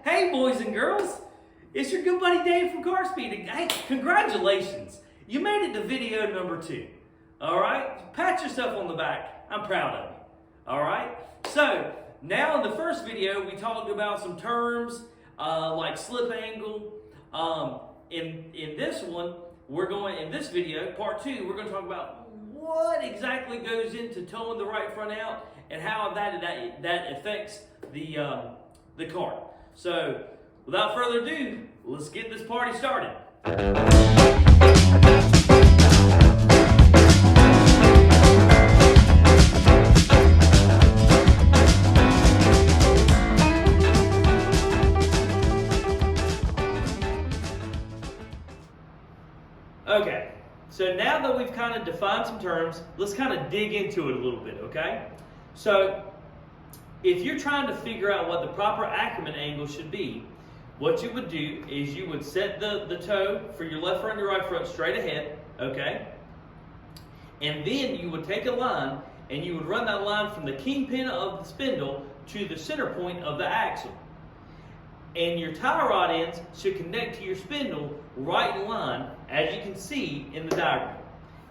Hey boys and girls, it's your good buddy Dave from Car Speed. Hey, congratulations, you made it to video number 2. Alright, pat yourself on the back, I'm proud of you. Alright, so now in the first video we talked about some terms like slip angle. In this one, in this video, part 2, we're going to talk about what exactly goes into towing the right front out and how that affects the car. So, without further ado, let's get this party started. Okay, so now that we've kind of defined some terms, let's kind of dig into it a little bit, okay? So, if you're trying to figure out what the proper Ackerman angle should be, what you would do is you would set the toe for your left front and your right front straight ahead, okay? And then you would take a line and you would run that line from the kingpin of the spindle to the center point of the axle. And your tie rod ends should connect to your spindle right in line, as you can see in the diagram.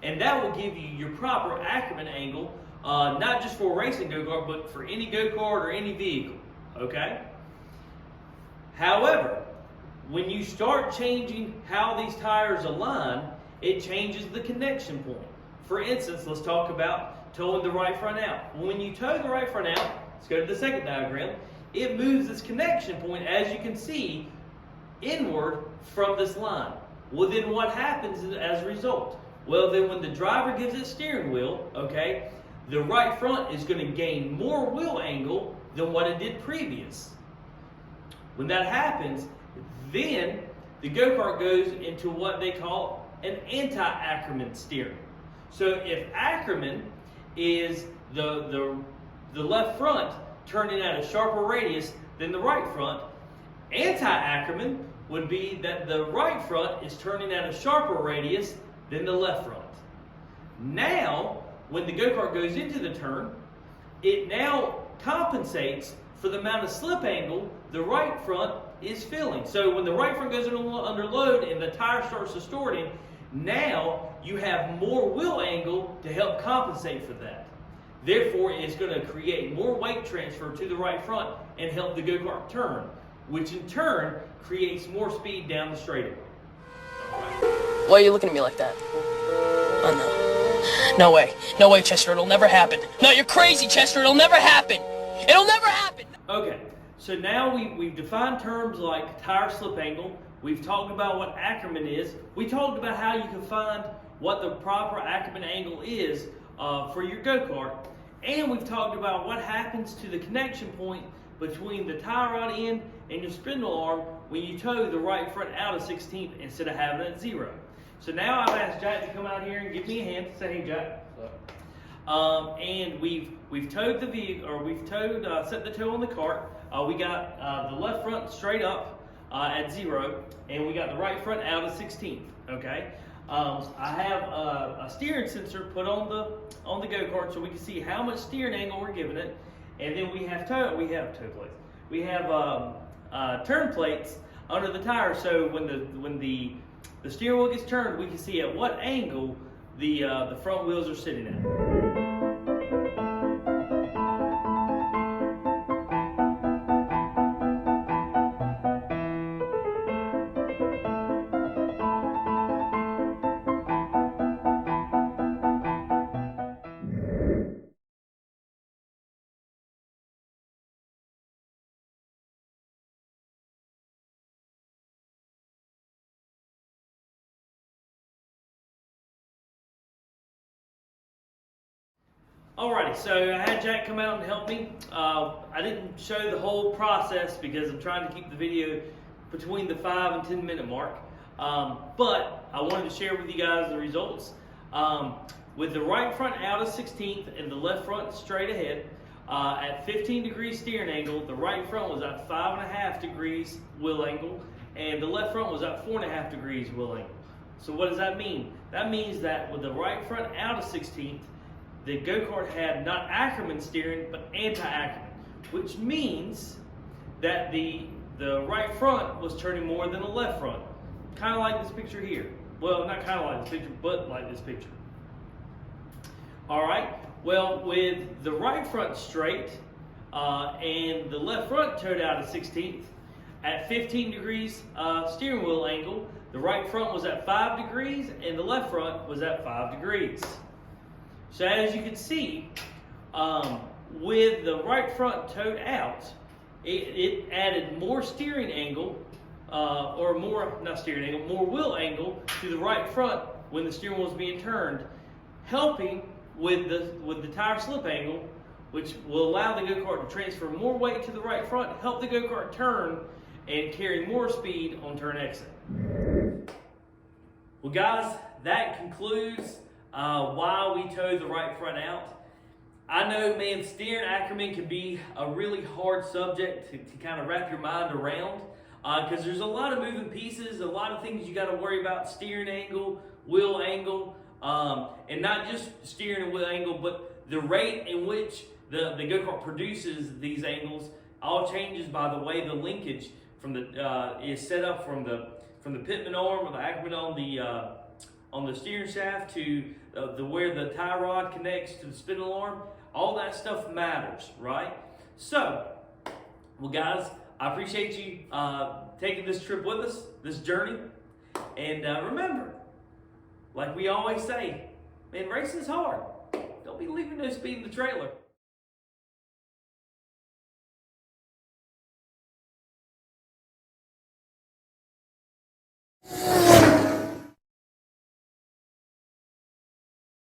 And that will give you your proper Ackerman angle, not just for a racing go-kart, but for any go-kart or any vehicle, okay? However, when you start changing how these tires align, it changes the connection point. For instance, let's talk about towing the right front out. When you tow the right front out, let's go to the second diagram, it moves this connection point, as you can see, inward from this line. Well, then what happens as a result? Well, then when the driver gives it steering wheel, okay, the right front is going to gain more wheel angle than what it did previous. When that happens, then the go-kart goes into what they call an anti-Ackerman steering. So if Ackerman is the left front turning at a sharper radius than the right front, anti-Ackerman would be that the right front is turning at a sharper radius than the left front. Now, when the go-kart goes into the turn, it now compensates for the amount of slip angle the right front is feeling. So when the right front goes under load and the tire starts distorting, now you have more wheel angle to help compensate for that. Therefore, it's going to create more weight transfer to the right front and help the go-kart turn, which in turn creates more speed down the straightaway. Why are you looking at me like that? Oh no. No way. No way, Chester. It'll never happen. No, you're crazy, Chester. It'll never happen. It'll never happen. Okay, so now we've defined terms like tire slip angle. We've talked about what Ackerman is. We talked about how you can find what the proper Ackerman angle is for your go-kart. And we've talked about what happens to the connection point between the tie rod end and your spindle arm when you tow the right front out of 16th instead of having it at 0. So now I've asked Jack to come out here and give me a hand. Say hey, Jack. And we've towed the vehicle, or we've set the toe on the cart. We got the left front straight up at 0, and we got the right front out of 16th. Okay. I have a steering sensor put on the go-kart so we can see how much steering angle we're giving it, and then we have toe plates. We have turn plates under the tire, so when the steering wheel gets turned, we can see at what angle the front wheels are sitting at. Alrighty, so I had Jack come out and help me. I didn't show the whole process because I'm trying to keep the video between the 5 and 10 minute mark. But I wanted to share with you guys the results. With the right front out of 16th and the left front straight ahead, at 15 degrees steering angle, the right front was at 5.5 degrees wheel angle, and the left front was at 4.5 degrees wheel angle. So what does that mean? That means that with the right front out of 16th, the go-kart had not Ackerman steering, but anti-Ackerman, which means that the the right front was turning more than the left front. Kind of like this picture here. Well, not kind of like this picture, but like this picture. All right, well, with the right front straight and the left front towed out a 16th, at 15 degrees steering wheel angle, the right front was at 5 degrees and the left front was at 5 degrees. So as you can see, with the right front towed out, it added more steering angle, or more, not steering angle, more wheel angle to the right front when the steering wheel was being turned, helping with the tire slip angle, which will allow the go-kart to transfer more weight to the right front, help the go-kart turn, and carry more speed on turn exit. Well guys, that concludes why we towed the right front out. I know, man, steering Ackerman can be a really hard subject to kind of wrap your mind around because there's a lot of moving pieces, a lot of things you got to worry about: steering angle, wheel angle, and not just steering and wheel angle, but the rate in which the go-kart produces these angles all changes by the way the linkage from the is set up from the pitman arm or the Ackerman on the steering shaft to where the tie rod connects to the spindle arm. All that stuff matters, right? So, well guys, I appreciate you taking this trip with us, this journey. And remember, like we always say, man, racing's hard. Don't be leaving no speed in the trailer.